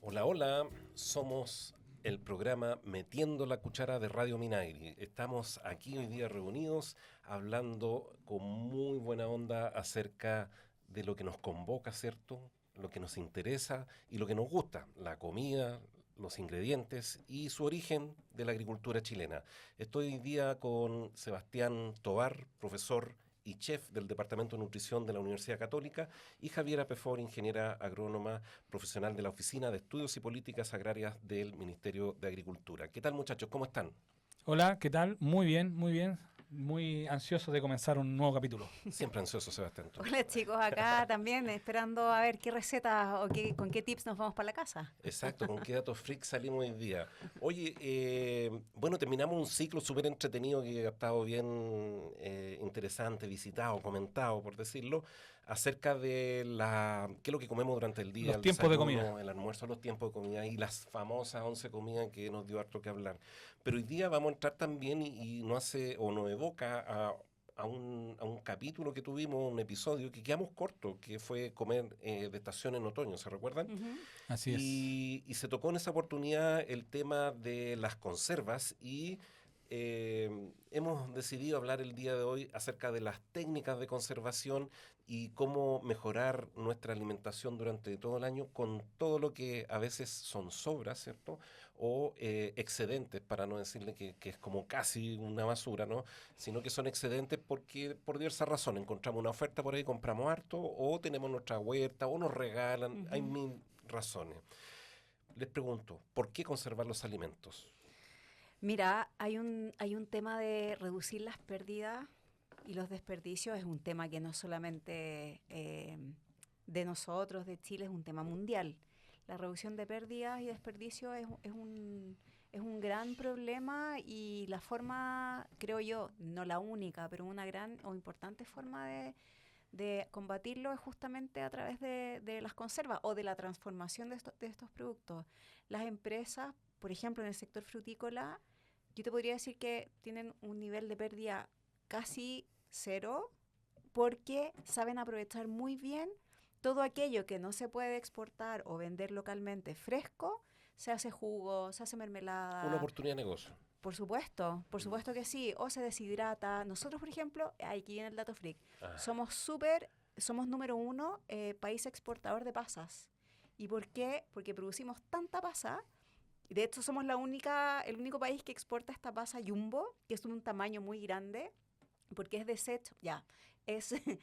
Hola, hola, somos el programa Metiendo la Cuchara de Radio Minagri. Estamos aquí hoy día reunidos hablando con muy buena onda acerca de lo que nos convoca, ¿cierto? Lo que nos interesa y lo que nos gusta, la comida, los ingredientes y su origen de la agricultura chilena. Estoy hoy día con Sebastián Tovar, profesor y chef del Departamento de Nutrición de la Universidad Católica, y Javiera Pefor, ingeniera agrónoma, profesional de la Oficina de Estudios y Políticas Agrarias del Ministerio de Agricultura. ¿Qué tal, muchachos? ¿Cómo están? Hola, ¿qué tal? Muy bien, muy bien. Muy ansioso de comenzar un nuevo capítulo. Siempre ansioso, Sebastián. Hola chicos, acá también esperando a ver qué recetas o con qué tips nos vamos para la casa. Exacto, ¿con qué datos freak salimos hoy día? Oye, bueno, terminamos un ciclo súper entretenido que ha estado bien interesante, visitado, comentado, por decirlo, acerca de qué es lo que comemos durante el día, Los el tiempos de desayuno, comida. el almuerzo, los tiempos de comida y las famosas 11 comidas que nos dio harto que hablar. Pero hoy día vamos a entrar también y nos evoca a un capítulo que tuvimos, un episodio que quedamos corto, que fue comer de estación en otoño, ¿se recuerdan? Así es. Y se tocó en esa oportunidad el tema de las conservas y hemos decidido hablar el día de hoy acerca de las técnicas de conservación y cómo mejorar nuestra alimentación durante todo el año con todo lo que a veces son sobras, ¿cierto? O excedentes, para no decirle que es como casi una basura, ¿no? Sino que son excedentes porque por diversas razones encontramos una oferta por ahí, compramos harto, o tenemos nuestra huerta, o nos regalan, hay mil razones. Les pregunto, ¿por qué conservar los alimentos? Mira, hay un tema de reducir las pérdidas y los desperdicios, es un tema que no solamente de nosotros, de Chile, es un tema mundial. La reducción de pérdidas y desperdicios es un gran problema y la forma, creo yo, no la única, pero una gran o importante forma de combatirlo es justamente a través de las conservas o de la transformación de estos productos. Las empresas, por ejemplo, en el sector frutícola, yo te podría decir que tienen un nivel de pérdida casi cero porque saben aprovechar muy bien todo aquello que no se puede exportar o vender localmente fresco, se hace jugo, se hace Una mermelada. oportunidad de negocio. Por supuesto que sí, o se deshidrata. Nosotros, por ejemplo, aquí viene el dato freak, Ah, somos número uno país exportador de pasas. ¿Y por qué? Porque producimos tanta pasa. De hecho, somos el único país que exporta esta pasa Jumbo, que es de un tamaño muy grande, porque es desecho, ya, es un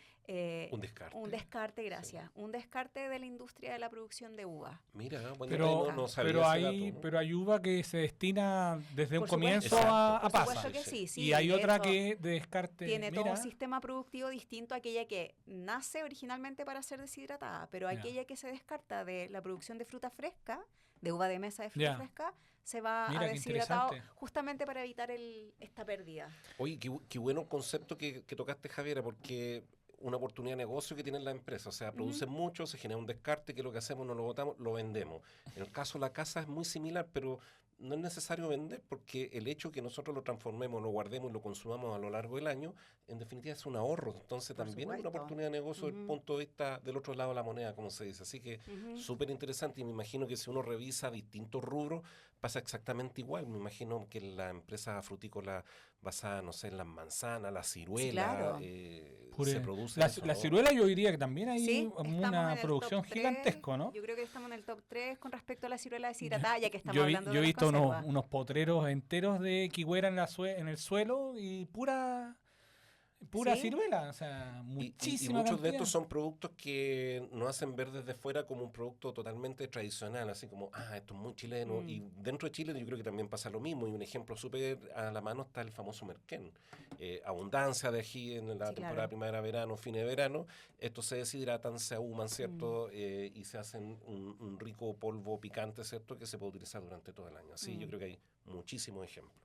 un descarte. descarte, Sí. gracias, un descarte de la industria de la producción de uva. Mira, buen detalle, no, Pero, no Pesca. sabía pero ese dato, hay, ¿no? pero hay uva que se destina desde un Por comienzo supuesto, Exacto, a por pasa. supuesto sí, que sí. sí, Y sí, hay de otra hecho que de descarte. tiene todo un Mira, sistema productivo distinto a aquella que nace originalmente para ser deshidratada, pero ya, aquella que se descarta de la producción de fruta fresca, de uva de mesa de fruta ya. fresca, se va a Mira qué deshidratado interesante. justamente para evitar esta pérdida. Oye, qué bueno concepto que tocaste, Javiera, porque una oportunidad de negocio que tienen las empresas, o sea, Ujú. producen mucho, se genera un descarte, que lo que hacemos no lo botamos, lo vendemos. En el caso de la casa es muy similar, pero no es necesario vender porque el hecho que nosotros lo transformemos, lo guardemos y lo consumamos a lo largo del año, en definitiva es un ahorro. Entonces Por también es una supuesto. oportunidad de negocio desde el Ujú, punto de vista del otro lado de la moneda, como se dice. Así que ujú. súper interesante y me imagino que si uno revisa distintos rubros pasa exactamente igual. Me imagino que la empresa frutícola basada, no sé, en las manzanas, la Sí, ciruela, claro. se Pure. produce La, eso, la ¿no? ciruela yo diría que también hay Sí, estamos una en el top producción 3. gigantesca, ¿no? Yo creo que estamos en el top 3 con respecto a la ciruela Yo, deshidratada, ya que estamos yo, vi- hablando yo de he las visto unos, conservas. unos potreros enteros de quigüera en el suelo y pura ¿Sí? ciruela, o sea, Y muchísima muchos de estos cantidad. son productos que nos hacen ver desde fuera como un producto totalmente tradicional, así como, esto es muy chileno. Y Mm, dentro de Chile yo creo que también pasa lo mismo. Y un ejemplo súper a la mano está el famoso merquén. Abundancia de ají en la sí, temporada claro. primavera-verano, fin de verano. Estos se deshidratan, se ahuman, Mm, ¿cierto? Y se hacen un rico polvo picante, ¿cierto? Que se puede utilizar durante todo el año. Así yo mm. creo que hay muchísimos ejemplos.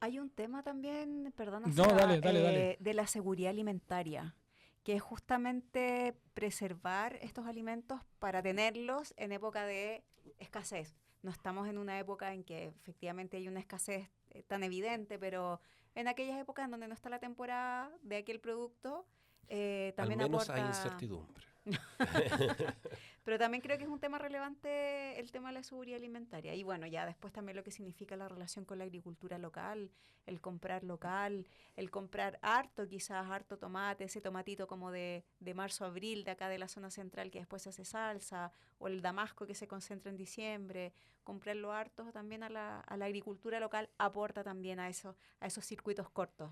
Hay un tema también, perdona No, Seba, dale, dale, dale. de la seguridad alimentaria, que es justamente preservar estos alimentos para tenerlos en época de escasez. No estamos en una época en que efectivamente hay una escasez tan evidente, pero en aquellas épocas en donde no está la temporada de aquel producto, Al también menos hay aporta. incertidumbre. Pero también creo que es un tema relevante el tema de la seguridad alimentaria. Y bueno, ya después también lo que significa la relación con la agricultura local, local, el comprar harto, quizás harto tomate, ese tomatito como de marzo a abril de acá de la zona central que después se hace salsa, o el damasco que se concentra en diciembre. Comprarlo harto también a la agricultura local aporta también a esos circuitos cortos.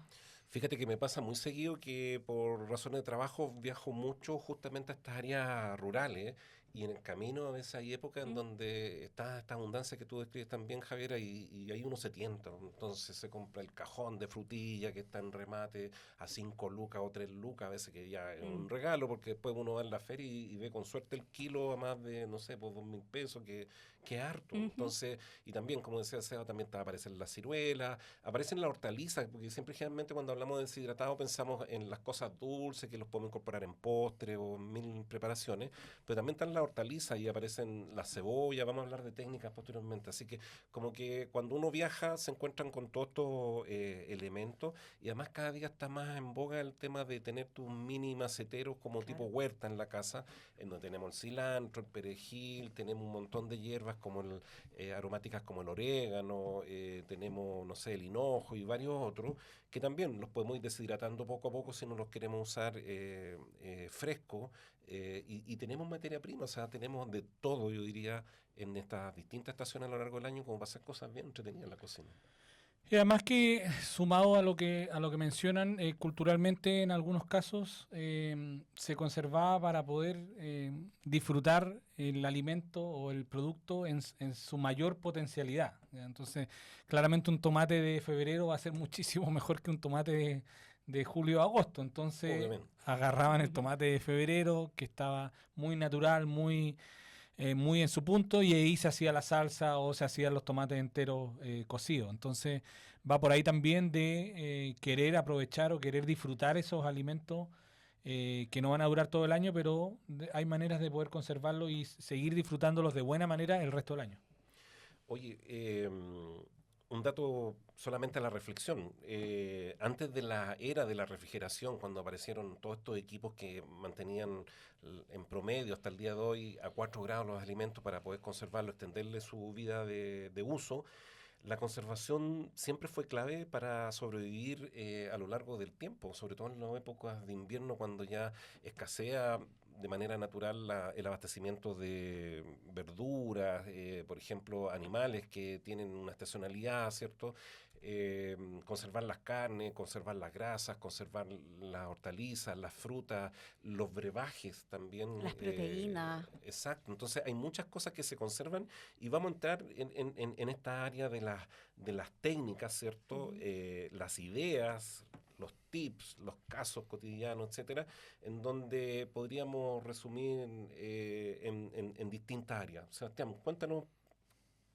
Fíjate que me pasa muy seguido que por razones de trabajo viajo mucho justamente a estas áreas rurales y en el camino a veces hay épocas en Mm. donde está esta abundancia que tú describes también, Javiera, y ahí uno se tienta. Entonces se compra el cajón de frutilla que está en remate a 5 lucas o 3 lucas, a veces que ya es Mm. un regalo porque después uno va en la feria y ve con suerte el kilo a más de, no sé, pues 2.000 pesos, que harto. Ujú. Entonces, y también, como decía Seba, también aparecen las ciruelas, aparecen las hortalizas, porque siempre generalmente cuando hablamos de deshidratado pensamos en las cosas dulces que los podemos incorporar en postre o en mil preparaciones, pero también están las hortalizas y aparecen las cebollas, vamos a hablar de técnicas posteriormente, así que como que cuando uno viaja se encuentran con todos estos elementos y además cada día está más en boga el tema de tener tus mini maceteros como tipo Claro. huerta en la casa, en donde tenemos el cilantro, el perejil, tenemos un montón de hierbas como aromáticas como el orégano, tenemos, no sé, el hinojo y varios otros, que también los podemos ir deshidratando poco a poco si no los queremos usar frescos. Y tenemos materia prima, o sea, tenemos de todo, yo diría, en estas distintas estaciones a lo largo del año, como para hacer cosas bien entretenidas en la cocina. Y además que, sumado a lo que mencionan, culturalmente en algunos casos se conservaba para poder disfrutar el alimento o el producto en su mayor potencialidad. ¿Ya? Entonces, claramente un tomate de febrero va a ser muchísimo mejor que un tomate de julio a agosto. Entonces, Obviamente. agarraban el tomate de febrero, que estaba muy natural, muy en su punto, y ahí se hacía la salsa o se hacían los tomates enteros cocidos. Entonces va por ahí también de querer aprovechar o querer disfrutar esos alimentos que no van a durar todo el año, pero hay maneras de poder conservarlos y seguir disfrutándolos de buena manera el resto del año. Oye, un dato solamente a la reflexión. Antes de la era de la refrigeración, cuando aparecieron todos estos equipos que mantenían en promedio hasta el día de hoy a 4 grados los alimentos para poder conservarlos, extenderle su vida de uso, la conservación siempre fue clave para sobrevivir a lo largo del tiempo, sobre todo en las épocas de invierno cuando ya escasea de manera natural el abastecimiento de verduras, por ejemplo, animales que tienen una estacionalidad, ¿cierto? Conservar las carnes, conservar las grasas, conservar las hortalizas, las frutas, los brebajes también. Las proteínas. Exacto, entonces hay muchas cosas que se conservan y vamos a entrar en esta área de las técnicas, ¿cierto? Ujú. Las ideas, los tips, los casos cotidianos, etcétera, en donde podríamos resumir en distintas áreas. Sebastián, cuéntanos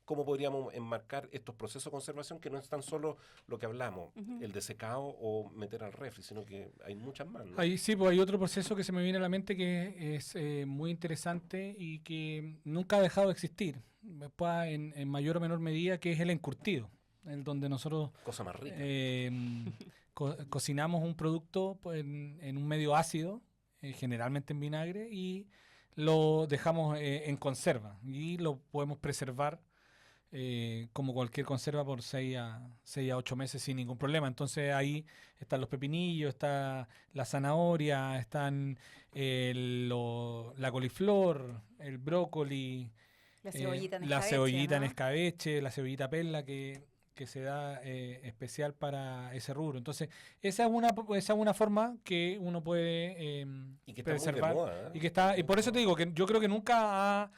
cómo podríamos enmarcar estos procesos de conservación que no es tan solo lo que hablamos, Ujú. el desecado o meter al refri, sino que hay muchas más, ¿no? Ahí sí, pues hay otro proceso que se me viene a la mente que es muy interesante y que nunca ha dejado de existir, después en mayor o menor medida, que es el encurtido, el donde nosotros Cosa más rica. eh, cocinamos un producto pues, en un medio ácido, generalmente en vinagre, y lo dejamos en conserva y lo podemos preservar como cualquier conserva por 6 a 8 meses sin ningún problema. Entonces ahí están los pepinillos, está la zanahoria, están la coliflor, el brócoli, La cebollita en la escabeche, cebollita en ¿no? escabeche, la cebollita perla que se da especial para ese rubro. Entonces, esa es una forma que uno puede Y que está muy de preservar moda, ¿eh? y que Está está, y muy de por eso te moda. digo que yo creo que nunca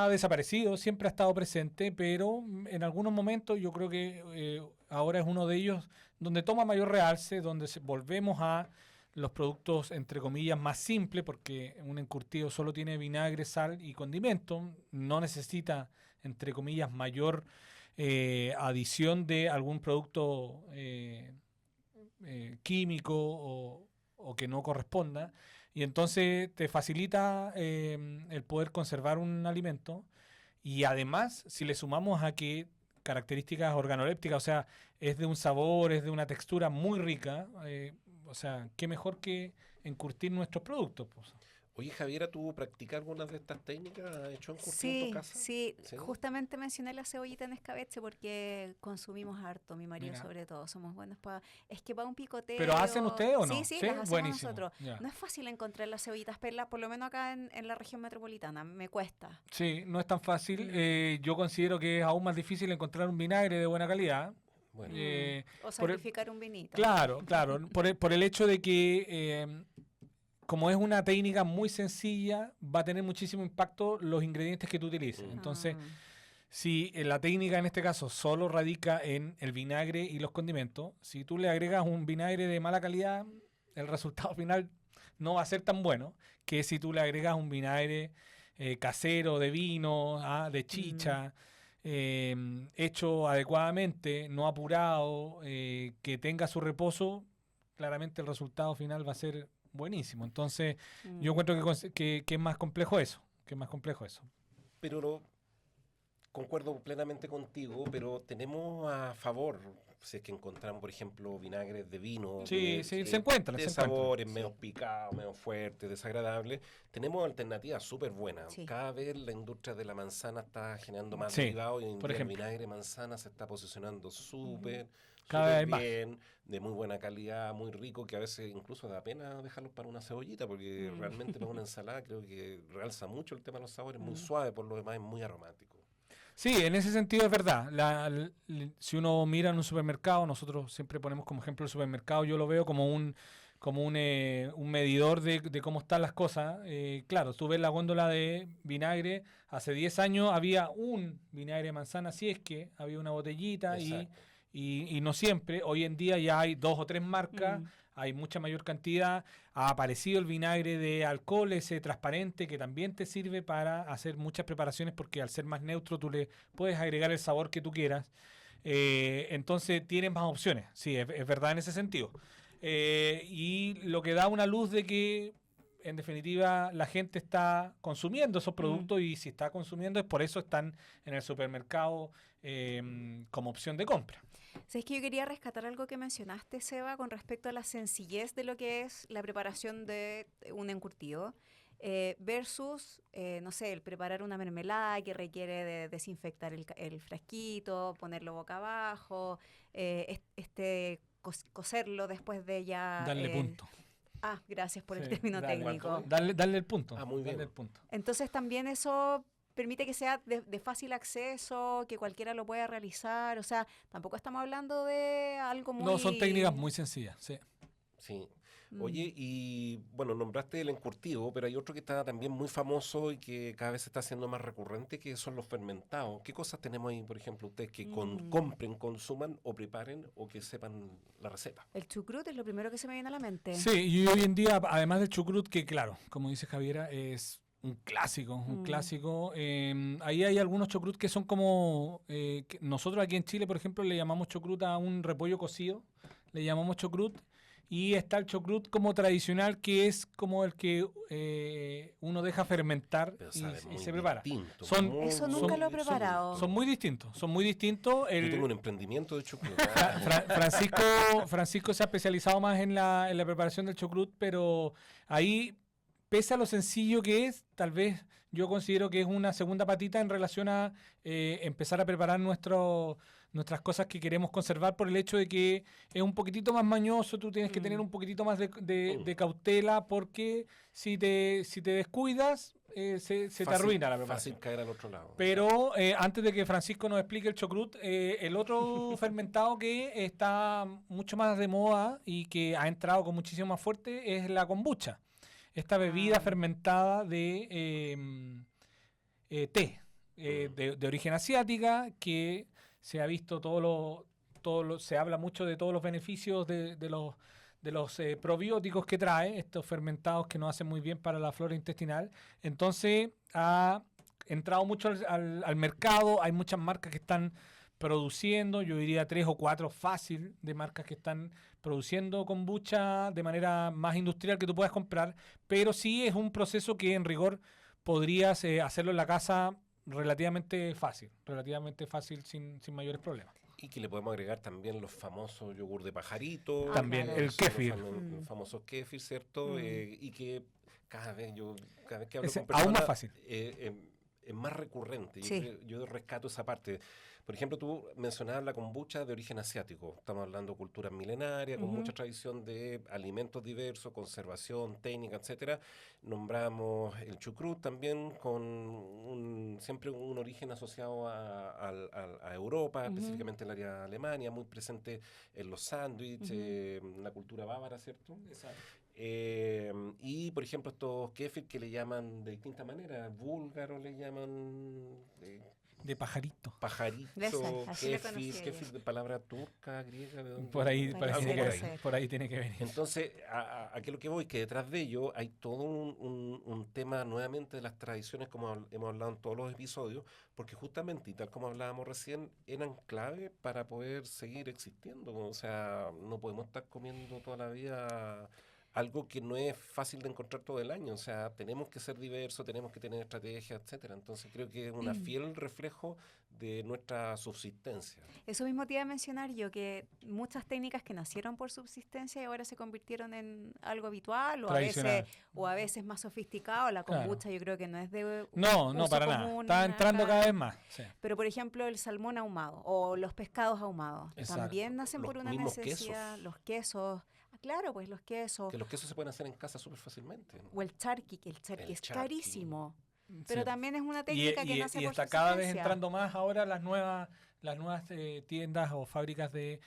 ha desaparecido, siempre ha estado presente, pero en algunos momentos yo creo que ahora es uno de ellos donde toma mayor realce, donde volvemos a los productos, entre comillas, más simples, porque un encurtido solo tiene vinagre, sal y condimento, no necesita, entre comillas, mayor adición de algún producto químico o que no corresponda. Y entonces te facilita el poder conservar un alimento y además, si le sumamos a que características organolépticas, o sea, es de un sabor, es de una textura muy rica, o sea, qué mejor que encurtir nuestros productos. Pues. Oye, Javiera, ¿tú practicas algunas de estas técnicas? ¿Has hecho encurtido en tu Sí, casa? sí, ¿Sí? justamente mencioné la cebollita en escabeche porque consumimos harto, mi marido Mira. sobre todo, somos buenos para... Es que para un ¿Pero hacen picoteo... ustedes o Sí, no? sí, Sí, las hacemos buenísimo. nosotros. Ya. No es fácil encontrar las cebollitas perlas, por lo menos acá en la región metropolitana, me cuesta. Sí, no es tan fácil. Mm, Yo considero que es aún más difícil encontrar un vinagre de buena calidad. Bueno, Eh, O por el- sacrificar un vinito. claro, claro. Por el hecho de que, como es una técnica muy sencilla, va a tener muchísimo impacto los ingredientes que tú utilices. Mm. Entonces, Ah, si la técnica en este caso solo radica en el vinagre y los condimentos, si tú le agregas un vinagre de mala calidad, el resultado final no va a ser tan bueno que si tú le agregas un vinagre casero de vino, de chicha, hecho adecuadamente, no apurado, que tenga su reposo, claramente el resultado final va a ser buenísimo. Entonces, yo mm. encuentro que es más complejo eso, que es más complejo eso. pero concuerdo plenamente contigo, pero tenemos a favor, si es que encontramos, por ejemplo, vinagres de vino, Sí, sí, se encuentran, de se encuentran. sabores Sí. medio picados, medio fuertes, desagradables, tenemos alternativas súper buenas. Sí. Cada vez la industria de la manzana está generando más Sí, derivados y hoy en por día el ejemplo. vinagre de manzana se está posicionando súper, Cada súper vez más. bien, de muy buena calidad, muy rico, que a veces incluso da pena dejarlos para una cebollita, porque Mm. realmente para una ensalada creo que realza mucho el tema de los sabores, muy Mm. suave, por lo demás es muy aromático. Sí, en ese sentido es verdad. Si uno mira en un supermercado, nosotros siempre ponemos como ejemplo el supermercado, yo lo veo como un medidor de cómo están las cosas. Claro, tú ves la góndola de vinagre, hace 10 años había un vinagre de manzana, si es que había una botellita Exacto. y no siempre. Hoy en día ya hay 2 o 3 marcas, Mm. hay mucha mayor cantidad. Ha aparecido el vinagre de alcohol, ese transparente, que también te sirve para hacer muchas preparaciones porque al ser más neutro tú le puedes agregar el sabor que tú quieras. Entonces tienes más opciones. Sí, es verdad en ese sentido. Y lo que da una luz de que, en definitiva, la gente está consumiendo esos productos y si está consumiendo es por eso están en el supermercado como opción de compra. Sabes que yo quería rescatar algo que mencionaste, Seba, con respecto a la sencillez de lo que es la preparación de un encurtido, versus, no sé, el preparar una mermelada que requiere de desinfectar el frasquito, ponerlo boca abajo, cocerlo después de ya... Darle punto. Gracias por el Sí, término dale. técnico. Darle el punto. Ah, muy bien. Darle el punto. Entonces también eso permite que sea de fácil acceso, que cualquiera lo pueda realizar. O sea, tampoco estamos hablando de algo muy... No, son técnicas muy sencillas, sí. Sí. Mm. Oye, y bueno, nombraste el encurtido, pero hay otro que está también muy famoso y que cada vez se está haciendo más recurrente, que son los fermentados. ¿Qué cosas tenemos ahí, por ejemplo, ustedes que compren, consuman o preparen o que sepan la receta? El chucrut es lo primero que se me viene a la mente. Sí, y hoy en día, además del chucrut, que claro, como dice Javiera, es un clásico, ahí hay algunos chucrut que son como, que nosotros aquí en Chile, por ejemplo, le llamamos chucrut a un repollo cocido, le llamamos chucrut, y está el chucrut como tradicional, que es como el que uno deja fermentar Pero y sabe muy se prepara. distinto, Son- muy, Eso muy nunca lo he distinto. preparado. Son muy distintos, son muy distintos. Yo tengo un emprendimiento de chucrut. Francisco se ha especializado más en la preparación del chucrut, pero ahí, pese a lo sencillo que es, tal vez yo considero que es una segunda patita en relación a empezar a preparar nuestras cosas que queremos conservar por el hecho de que es un poquitito más mañoso, tú tienes que tener un poquitito más de cautela porque si te descuidas se te arruina la preparación. Fácil caer al otro lado. Pero antes de que Francisco nos explique el chucrut, el otro fermentado que está mucho más de moda y que ha entrado con muchísimo más fuerte es la kombucha. Esta bebida fermentada de té, de origen asiática, que se ha visto se habla mucho de todos los beneficios de los probióticos que trae, estos fermentados que nos hacen muy bien para la flora intestinal. Entonces ha entrado mucho al mercado, hay muchas marcas que están produciendo, yo diría 3 o 4 fácil de marcas que están produciendo kombucha de manera más industrial que tú puedas comprar, pero sí es un proceso que en rigor podrías hacerlo en la casa relativamente fácil sin mayores problemas. Y que le podemos agregar también los famosos yogur de pajarito. También claro. el son kéfir. Los famosos kéfir, ¿cierto? Y que cada vez que hablo Es con aún personas, más fácil. es más recurrente. Sí. Yo rescato esa parte. Por ejemplo, tú mencionabas la kombucha de origen asiático. Estamos hablando de cultura milenaria, con mucha Ujú. tradición de alimentos diversos, conservación, técnica, etcétera. Nombramos el chucrut también con siempre un origen asociado a Europa, Ujú. específicamente el área de Alemania, muy presente en los sándwiches, Ujú. la cultura bávara, ¿cierto? Exacto. Y por ejemplo estos kefir que le llaman de distintas maneras, búlgaro le llaman De pajarito. Esa, pajarito, así lo kefir, conocía yo. kefir de palabra turca, griega, ¿de dónde? Parece, Algo por debe ahí. ser. Por ahí tiene que venir. Entonces, a qué es lo que voy, que detrás de ello hay todo un tema nuevamente de las tradiciones, como hemos hablado en todos los episodios, porque justamente, y tal como hablábamos recién, eran clave para poder seguir existiendo. O sea, no podemos estar comiendo toda la vida algo que no es fácil de encontrar todo el año. O sea, tenemos que ser diversos, tenemos que tener estrategias, etcétera. Entonces creo que es una fiel reflejo de nuestra subsistencia. Eso mismo te iba a mencionar yo, que muchas técnicas que nacieron por subsistencia y ahora se convirtieron en algo habitual Tradicional. o a veces más sofisticado. La Claro. kombucha yo creo que no es de No, no, uso para nada. común Está entrando cada acá. vez más. Sí. Pero por ejemplo el salmón ahumado o los pescados ahumados Exacto. también nacen Los por una mismos necesidad. quesos. Los quesos, claro, pues los quesos. Que los quesos se pueden hacer en casa súper fácilmente. O el charqui, que el charqui El es charqui. carísimo. Pero Sí. también es una técnica que nace Y por está cada vez subsistencia. entrando más ahora las nuevas tiendas o fábricas de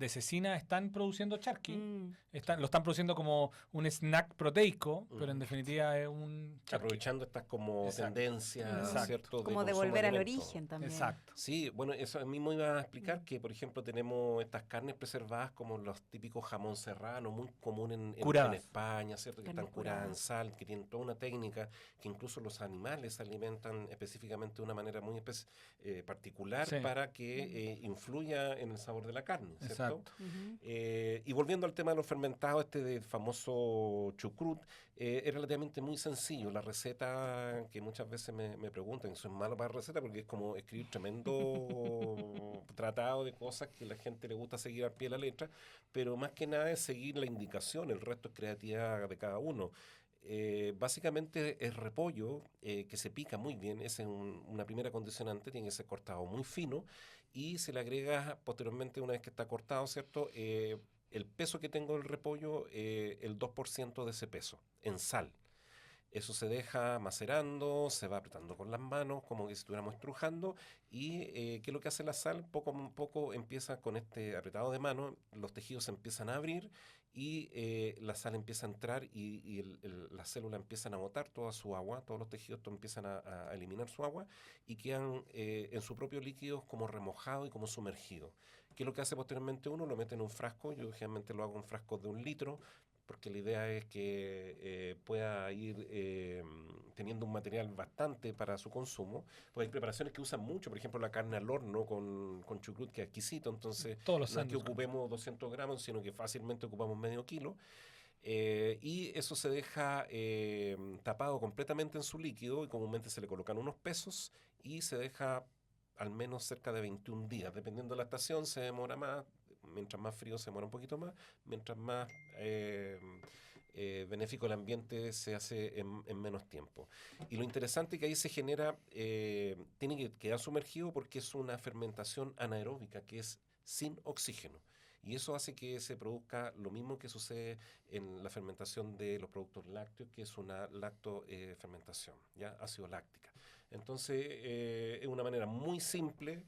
cecina están produciendo charqui. Mm. Lo están produciendo como un snack proteico, pero en Mm. definitiva es un charqui. Aprovechando estas como Exacto. tendencias, Exacto. ¿cierto? Como de consumo volver al alimentos. origen también. Exacto. Sí, bueno, eso mismo iba a explicar que, por ejemplo, tenemos estas carnes preservadas como los típicos jamón serrano, muy común en Curadas. España, ¿cierto? Que Carnes están curadas en curadas. sal, que tienen toda una técnica, que incluso los animales se alimentan específicamente de una manera muy particular Sí. para que influya en el sabor de la carne, ¿cierto? Exacto. Ujú. Y volviendo al tema de los fermentados, este del famoso chucrut, es relativamente muy sencillo. La receta que muchas veces me preguntan, soy malo para receta porque es como escribir tremendo tratado de cosas que la gente le gusta seguir al pie de la letra, pero más que nada es seguir la indicación, el resto es creatividad de cada uno. Básicamente es repollo que se pica muy bien, esa es una primera condicionante, tiene que ser cortado muy fino y se le agrega posteriormente, una vez que está cortado, ¿cierto? El peso que tengo del repollo, el 2% de ese peso, en sal. Eso se deja macerando, se va apretando con las manos, como que si estuviéramos estrujando. Y ¿qué es lo que hace la sal? Poco a poco empieza con este apretado de mano, los tejidos se empiezan a abrir y la sal empieza a entrar y las células empiezan a botar toda su agua, todos los tejidos empiezan a eliminar su agua y quedan en su propio líquido como remojados y como sumergidos. ¿Qué es lo que hace posteriormente uno? Lo mete en un frasco, yo generalmente lo hago en frascos de 1 litro, porque la idea es que pueda ir teniendo un material bastante para su consumo. Pues hay preparaciones que usan mucho, por ejemplo la carne al horno con chucrut, que es exquisito, entonces Todos los no es que sándwiches. ocupemos 200 gramos, sino que fácilmente ocupamos medio kilo. Y eso se deja tapado completamente en su líquido y comúnmente se le colocan unos pesos y se deja al menos cerca de 21 días. Dependiendo de la estación se demora más, mientras más frío se demora un poquito más, mientras más benéfico el ambiente se hace en menos tiempo. Y lo interesante es que ahí se genera, tiene que quedar sumergido porque es una fermentación anaeróbica, que es sin oxígeno. Y eso hace que se produzca lo mismo que sucede en la fermentación de los productos lácteos, que es una lactofermentación, ¿ya? Ácido láctica. Entonces, es una manera muy simple,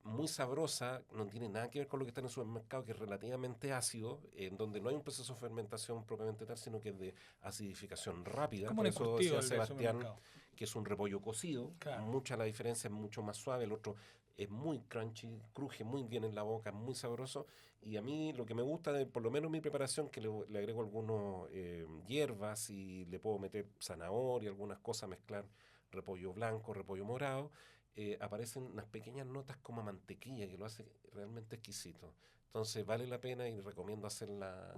muy sabrosa, no tiene nada que ver con lo que está en el supermercado, que es relativamente ácido, en donde no hay un proceso de fermentación propiamente tal, sino que es de acidificación rápida. Como Por un eso encurtido decía el del Sebastián supermercado. que es un repollo cocido. Claro. Mucha la diferencia, es mucho más suave, el otro es muy crunchy, cruje muy bien en la boca, muy sabroso. Y a mí lo que me gusta, por lo menos mi preparación, que le agrego algunos hierbas y le puedo meter zanahoria, algunas cosas, mezclar repollo blanco, repollo morado, aparecen unas pequeñas notas como a mantequilla que lo hace realmente exquisito. Entonces vale la pena y recomiendo hacerla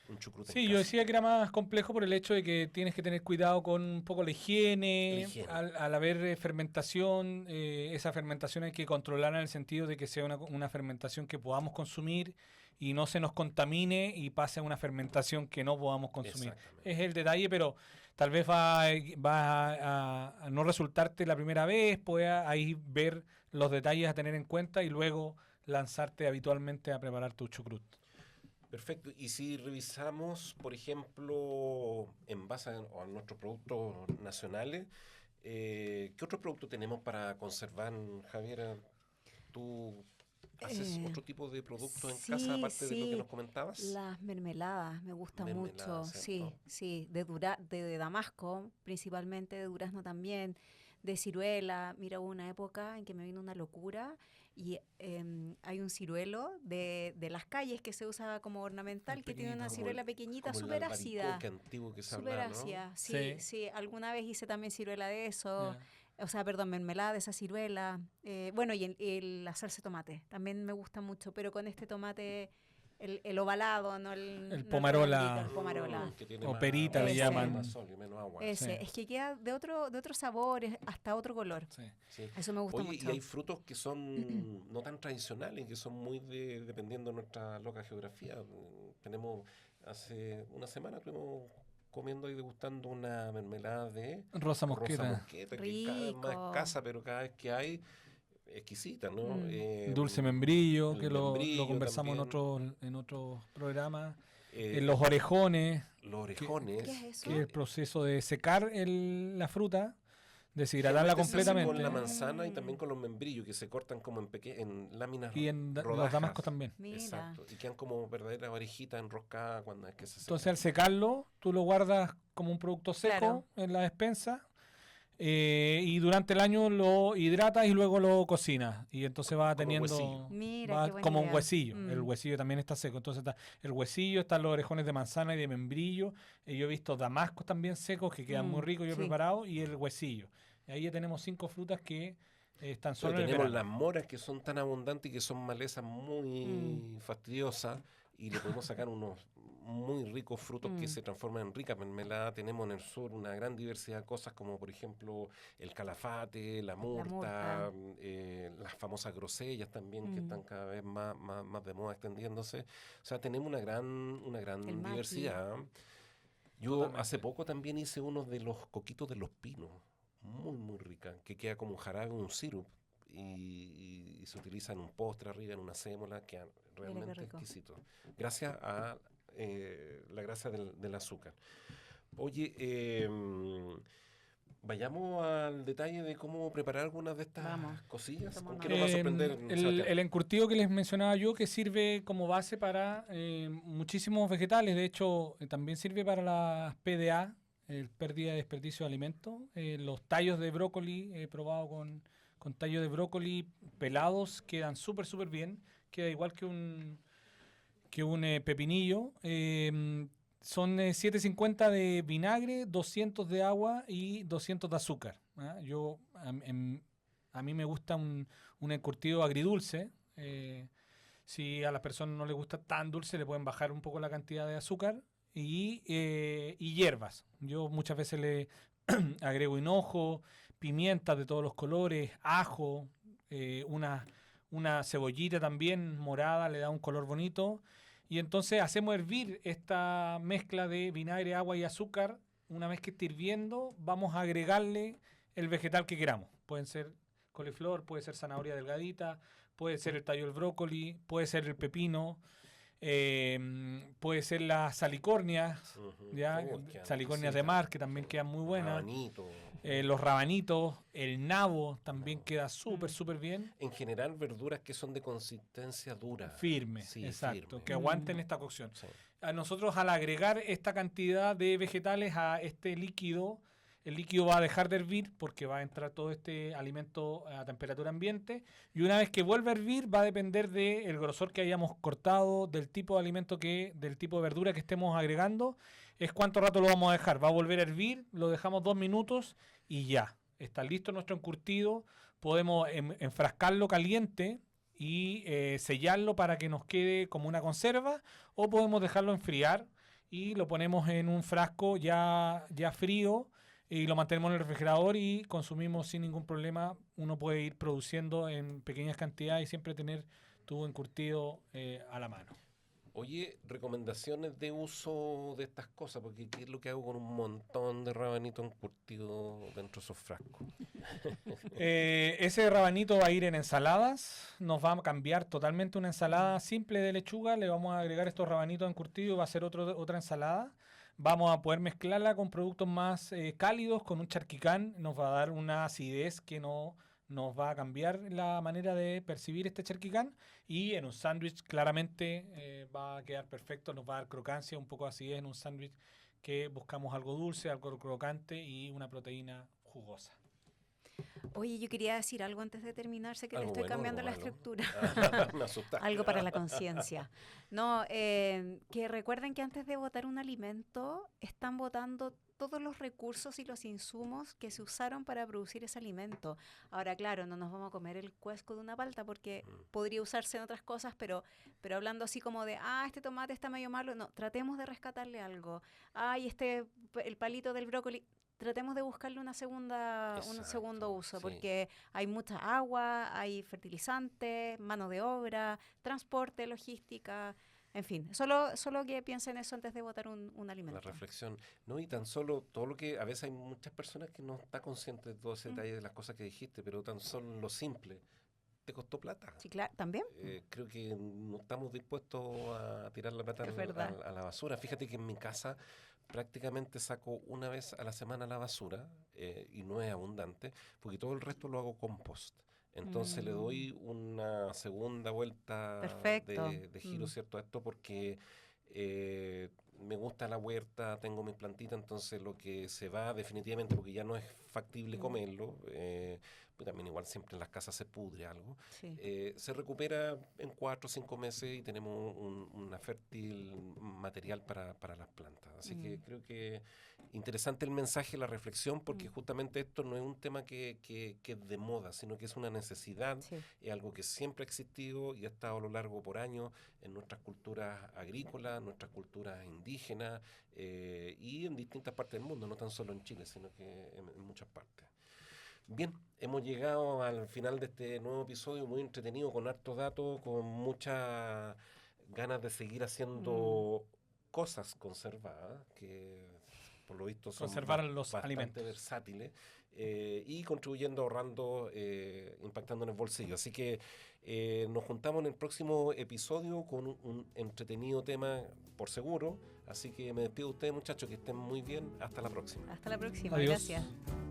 un chucrut en Sí, yo casa. decía que era más complejo por el hecho de que tienes que tener cuidado con un poco la higiene. La higiene. Al haber fermentación, esa fermentación hay que controlarla en el sentido de que sea una fermentación que podamos consumir y no se nos contamine y pase a una fermentación que no podamos consumir. Exactamente. Es el detalle, pero tal vez va a no resultarte la primera vez, puedas ahí ver los detalles a tener en cuenta y luego lanzarte habitualmente a preparar tu chucrut. Perfecto. Y si revisamos, por ejemplo, en base a nuestros productos nacionales, ¿qué otro producto tenemos para conservar, Javiera? ¿Tú haces Eh, otro tipo de producto en sí, casa aparte de lo que sí, nos comentabas? las mermeladas me gustan Mermelada, mucho, sí, ¿cierto? sí, de Damasco, principalmente de durazno también, de ciruela. Mira, hubo una época en que me vino una locura y hay un ciruelo de las calles que se usa como ornamental, que tiene una pequeñito. ciruela pequeñita, Como el súper ácida. albaricoque antiguo que se Súper hablaba, ¿no? ácida, sí, Sí. sí. Alguna vez hice también ciruela de eso, Ya. o sea, perdón, mermelada de esa ciruela. Bueno, y la salsa de tomate, también me gusta mucho, pero con este tomate, el ovalado, no El no pomarola. redondito, el pomarola. Que tiene O más, perita le más llaman. más sólido, menos agua. Ese, Sí. es que queda de otro sabor, hasta otro color. Sí. Sí. Eso me gusta Oye, mucho. y hay frutos que son no tan tradicionales, que son muy dependiendo de nuestra loca geografía. Tenemos, hace una semana estuvimos comiendo y degustando una mermelada de Rosa mosqueta. mosqueta, que cada vez más Rico. escasa, pero cada vez que hay, exquisita, ¿no? Dulce membrillo, el que lo membrillo conversamos también. en otros programas. eh, Los orejones, los orejones. ¿Qué es eso? que es el proceso de secar la fruta, deshidratarla Generalmente se hace completamente. con la manzana y también con los membrillos que se cortan como en láminas Y en los rodajas. damascos también. Mira. Exacto. Y quedan como verdaderas orejitas enroscadas cuando es que se seca. Entonces al secarlo, tú lo guardas como un producto seco Claro. en la despensa y durante el año lo hidratas y luego lo cocinas. Y entonces va Como teniendo huesillo. Mira, va qué buena como un idea. huesillo. El huesillo también está seco. Entonces está el huesillo, están los orejones de manzana y de membrillo. Yo he visto damascos también secos que quedan muy ricos, yo he sí. preparado, y el huesillo. Y ahí ya tenemos 5 frutas que están solo Pero en el tenemos verano. las moras que son tan abundantes y que son malezas muy fastidiosas y le podemos sacar unos muy ricos frutos que se transforman en ricas mermeladas. Tenemos en el sur una gran diversidad de cosas como por ejemplo el calafate, la murta, las famosas grosellas también que están cada vez más de moda extendiéndose. O sea, tenemos una gran El maqui. diversidad. Yo hace poco también hice uno de los coquitos de los pinos, muy rica, que queda como un jarabe, un sirup, y se utiliza en un postre arriba, en una sémola, queda realmente rico. exquisito. Gracias a la gracia del azúcar. Oye, vayamos al detalle de cómo preparar algunas de estas Vamos. cosillas. ¿Con Tomamos qué nos va a sorprender, Sebastián? El encurtido que les mencionaba yo, que sirve como base para muchísimos vegetales. De hecho, también sirve para las PDA, pérdida y desperdicio de alimentos. Los tallos de brócoli, he probado con tallos de brócoli pelados, quedan súper bien. Queda igual que un pepinillo. Son 750 de vinagre, 200 de agua y 200 de azúcar. ¿Ah? A mí me gusta un encurtido agridulce. Si a las personas no les gusta tan dulce, le pueden bajar un poco la cantidad de azúcar y hierbas. Yo muchas veces le agrego hinojo, pimientas de todos los colores, ajo, una cebollita también morada, le da un color bonito. Y entonces hacemos hervir esta mezcla de vinagre, agua y azúcar. Una vez que esté hirviendo, vamos a agregarle el vegetal que queramos. Pueden ser coliflor, puede ser zanahoria delgadita, puede ser el tallo del brócoli, puede ser el pepino, puede ser las salicornias, ¿ya? Salicornias de mar, que también quedan muy buenas. Rabanito. Los rabanitos, el nabo también queda súper bien. En general, verduras que son de consistencia dura. Firme, Sí, exacto, firme. que aguanten esta cocción. Sí. A nosotros, al agregar esta cantidad de vegetales a este líquido, el líquido va a dejar de hervir porque va a entrar todo este alimento a temperatura ambiente, y una vez que vuelva a hervir va a depender del grosor que hayamos cortado, del tipo de alimento del tipo de verdura que estemos agregando, es cuánto rato lo vamos a dejar. Va a volver a hervir, lo dejamos 2 minutos y ya, está listo nuestro encurtido. Podemos enfrascarlo caliente y sellarlo para que nos quede como una conserva, o podemos dejarlo enfriar y lo ponemos en un frasco ya frío y lo mantenemos en el refrigerador y consumimos sin ningún problema. Uno puede ir produciendo en pequeñas cantidades y siempre tener tu encurtido a la mano. Oye, recomendaciones de uso de estas cosas, porque ¿qué es lo que hago con un montón de rabanitos encurtidos dentro de esos frascos? Ese rabanito va a ir en ensaladas, nos va a cambiar totalmente una ensalada simple de lechuga, le vamos a agregar estos rabanitos encurtidos y va a ser otra ensalada. Vamos a poder mezclarla con productos más cálidos, con un charquicán, nos va a dar una acidez que nos va a cambiar la manera de percibir este charquicán, y en un sándwich claramente va a quedar perfecto, nos va a dar crocancia, un poco de acidez en un sándwich que buscamos algo dulce, algo crocante y una proteína jugosa. Oye, yo quería decir algo antes de terminar, sé que le ¿Algo estoy bueno, cambiando algo la malo? estructura. Me asustaste. Algo para la conciencia. No, que recuerden que antes de botar un alimento, están botando todos los recursos y los insumos que se usaron para producir ese alimento. Ahora, claro, no nos vamos a comer el cuesco de una palta porque podría usarse en otras cosas, pero hablando así como de, este tomate está medio malo, no, tratemos de rescatarle algo. El palito del brócoli, tratemos de buscarle un Exacto, segundo uso, sí. porque hay mucha agua, hay fertilizantes, mano de obra, transporte, logística, en fin, solo que piensen eso antes de botar un alimento. La reflexión. No, y tan solo todo lo que a veces hay muchas personas que no están conscientes de todo ese detalle de las cosas que dijiste, pero tan solo lo simple te costó plata. Sí, claro, también. Creo que no estamos dispuestos a tirar la plata Es verdad. a la basura. Fíjate que en mi casa prácticamente saco una vez a la semana la basura, y no es abundante, porque todo el resto lo hago compost. Entonces le doy una segunda vuelta Perfecto. de giro, ¿cierto? A esto porque me gusta la huerta, tengo mis plantitas, entonces lo que se va definitivamente, porque ya no es factible comerlo, pues también igual siempre en las casas se pudre algo, Sí. se recupera en 4 o 5 meses y tenemos una fértil material para las plantas. Así que creo que interesante el mensaje, la reflexión, porque justamente esto no es un tema que es de moda, sino que es una necesidad, Sí. es algo que siempre ha existido y ha estado a lo largo por años en nuestras culturas agrícolas, nuestras culturas indígenas, y en distintas partes del mundo, no tan solo en Chile, sino que en muchas partes. Bien, hemos llegado al final de este nuevo episodio, muy entretenido, con hartos datos, con muchas ganas de seguir haciendo cosas conservadas, que por lo visto son Conservar los bastante alimentos. versátiles, y contribuyendo, ahorrando, impactando en el bolsillo. Así que nos juntamos en el próximo episodio con un entretenido tema por seguro. Así que me despido de ustedes, muchachos, que estén muy bien. Hasta la próxima. Hasta la próxima. Adiós. Gracias.